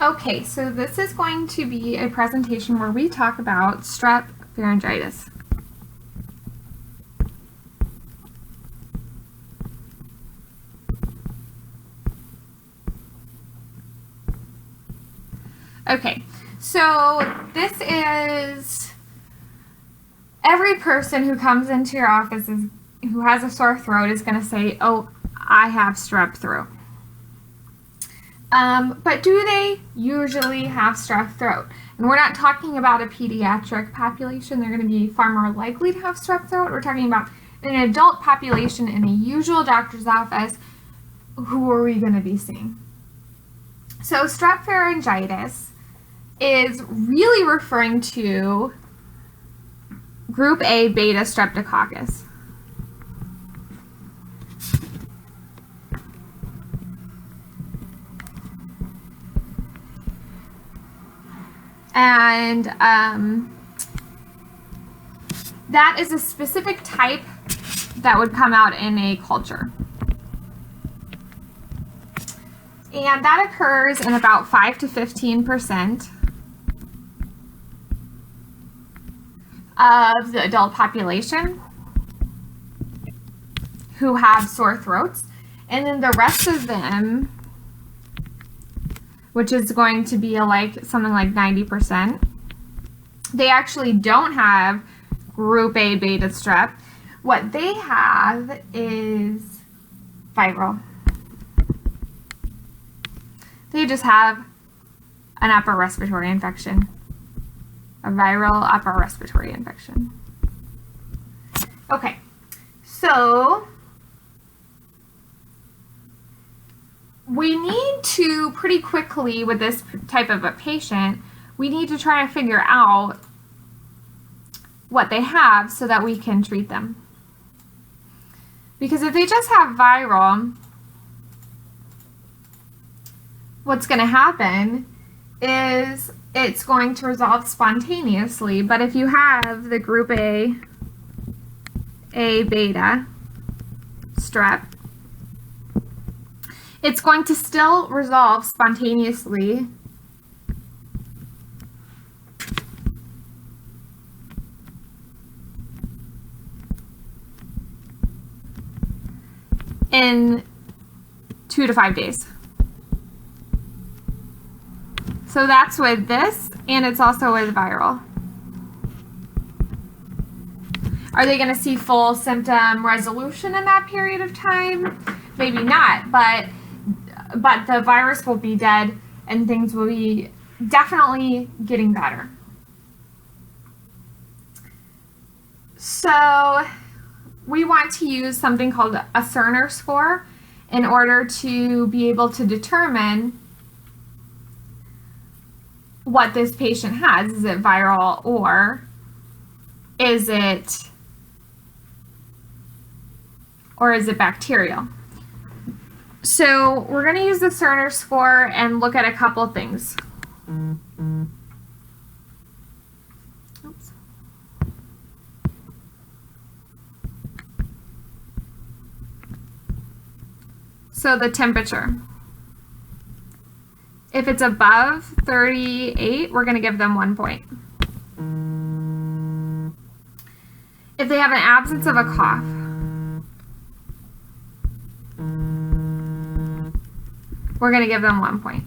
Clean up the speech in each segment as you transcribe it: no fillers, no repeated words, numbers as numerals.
Okay, so this is going to be a presentation where we talk about strep pharyngitis. Okay, so this is every person who comes into your office who has a sore throat is going to say, oh, I have strep throat. But do they usually have strep throat? And we're not talking about a pediatric population. They're going to be far more likely to have strep throat. We're talking about an adult population in a usual doctor's office. Who are we going to be seeing? So strep pharyngitis is really referring to group A beta streptococcus. And that is a specific type that would come out in a culture. And that occurs in about 5 to 15% of the adult population who have sore throats. And then the rest of them, which is going to be something like 90%, they actually don't have group A beta strep. What they have is viral. They just have an upper respiratory infection, a viral upper respiratory infection. Okay, so we need to pretty quickly, with this type of a patient, we need to try to figure out what they have so that we can treat them. Because if they just have viral, what's going to happen is it's going to resolve spontaneously. But if you have the group A beta strep, it's going to still resolve spontaneously in 2 to 5 days. So that's with this, and it's also with viral. Are they going to see full symptom resolution in that period of time? Maybe not, but the virus will be dead and things will be definitely getting better. So we want to use something called a Cerner Score in order to be able to determine what this patient has. Is it viral or is it bacterial? So we're going to use the Cerner Score and look at a couple things. Oops. So the temperature. If it's above 38, we're going to give them 1 point. If they have an absence of a cough, we're going to give them 1 point.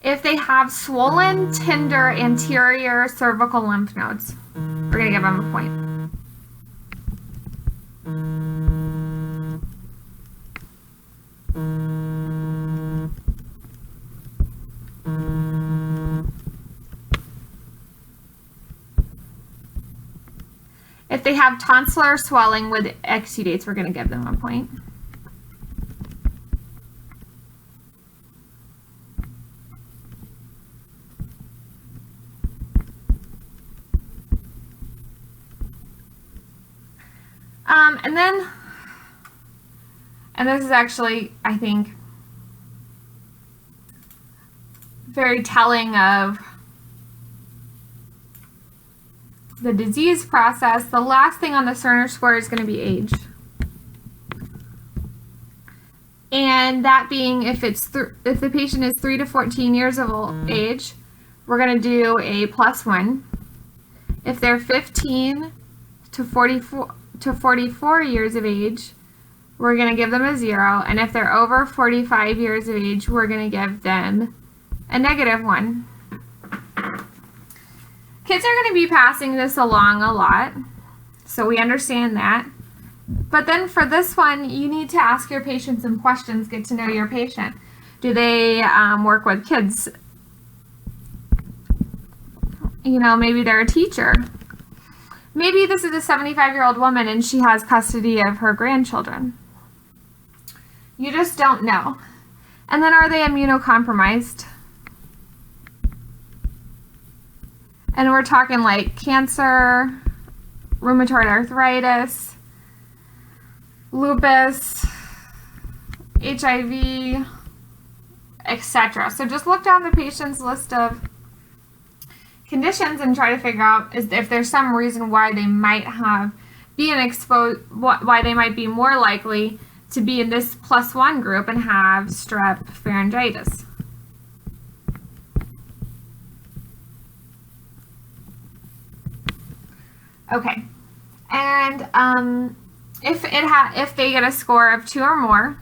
If they have swollen, tender anterior cervical lymph nodes, we're going to give them a point. If they have tonsillar swelling with exudates, we're going to give them a point. And this is actually, I think, very telling of the disease process. The last thing on the Cerner Score is going to be age. And that being if if the patient is 3 to 14 years of age, we're going to do a +1. If they're 15 to 44 years of age, we're going to give them a 0. And if they're over 45 years of age, we're going to give them a -1. Kids are going to be passing this along a lot, so we understand that. But then for this one, you need to ask your patient some questions, get to know your patient. Do they work with kids? You know, maybe they're a teacher. Maybe this is a 75-year-old woman and she has custody of her grandchildren. You just don't know. And then are they immunocompromised? And we're talking like cancer, rheumatoid arthritis, lupus, HIV, etc. So just look down the patient's list of conditions and try to figure out if there's some reason why they might why they might be more likely to be in this +1 group and have strep pharangitis. Okay, and if they get a score of 2 or more,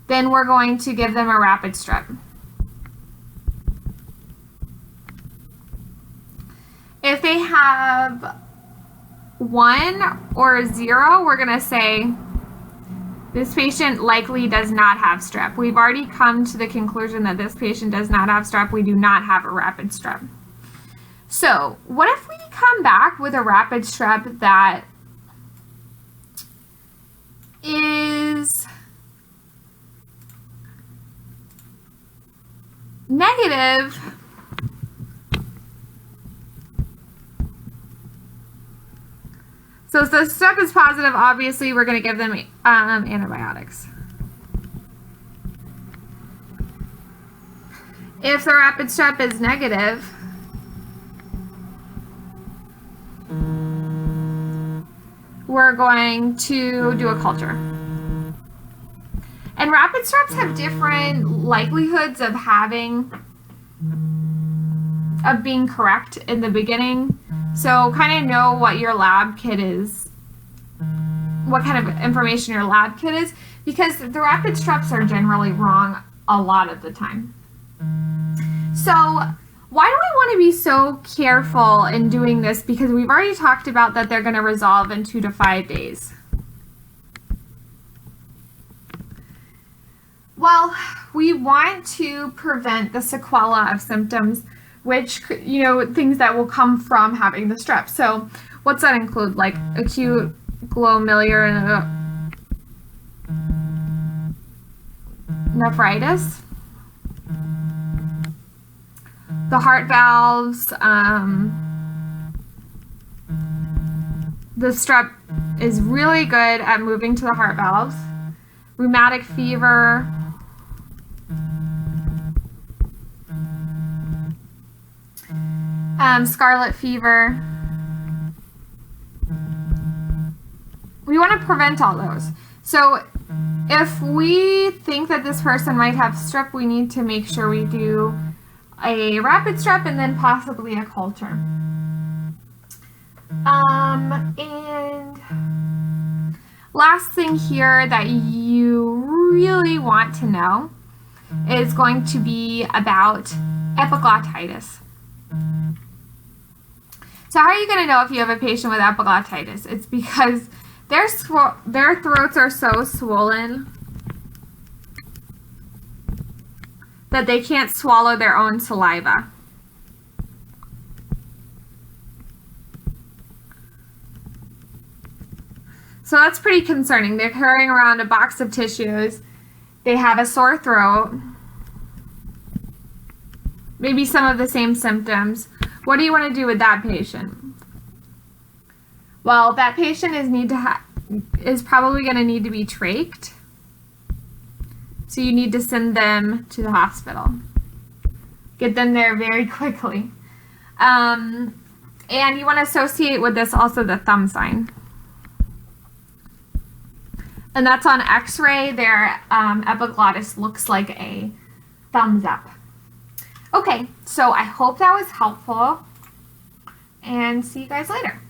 then we're going to give them a rapid strep. If they have 1 or 0, we're going to say this patient likely does not have strep. We've already come to the conclusion that this patient does not have strep. We do not have a rapid strep. So what if we come back with a rapid strep that is negative so if the strep is positive, obviously we're going to give them antibiotics. If the rapid strep is negative, we're going to do a culture. And rapid streps have different likelihoods of being correct in the beginning. So kind of know what your lab kit is, what kind of information your lab kit is, because the rapid streps are generally wrong a lot of the time. So why do we want to be so careful in doing this? Because we've already talked about that they're going to resolve in 2 to 5 days. Well, we want to prevent the sequela of symptoms, which, you know, things that will come from having the strep. So what's that include? Like acute glomerular nephritis, the heart valves, the strep is really good at moving to the heart valves, rheumatic fever, scarlet fever. We want to prevent all those. So if we think that this person might have strep, we need to make sure we do a rapid strep and then possibly a culture. And last thing here that you really want to know is going to be about epiglottitis. So how are you going to know if you have a patient with epiglottitis? It's because their throats are so swollen that they can't swallow their own saliva. So that's pretty concerning. They're carrying around a box of tissues. They have a sore throat. Maybe some of the same symptoms. What do you want to do with that patient? Well, that patient is probably going to need to be trached. So you need to send them to the hospital. Get them there very quickly. And you want to associate with this also the thumb sign. And that's on x-ray. Their epiglottis looks like a thumbs up. Okay, so I hope that was helpful, and see you guys later.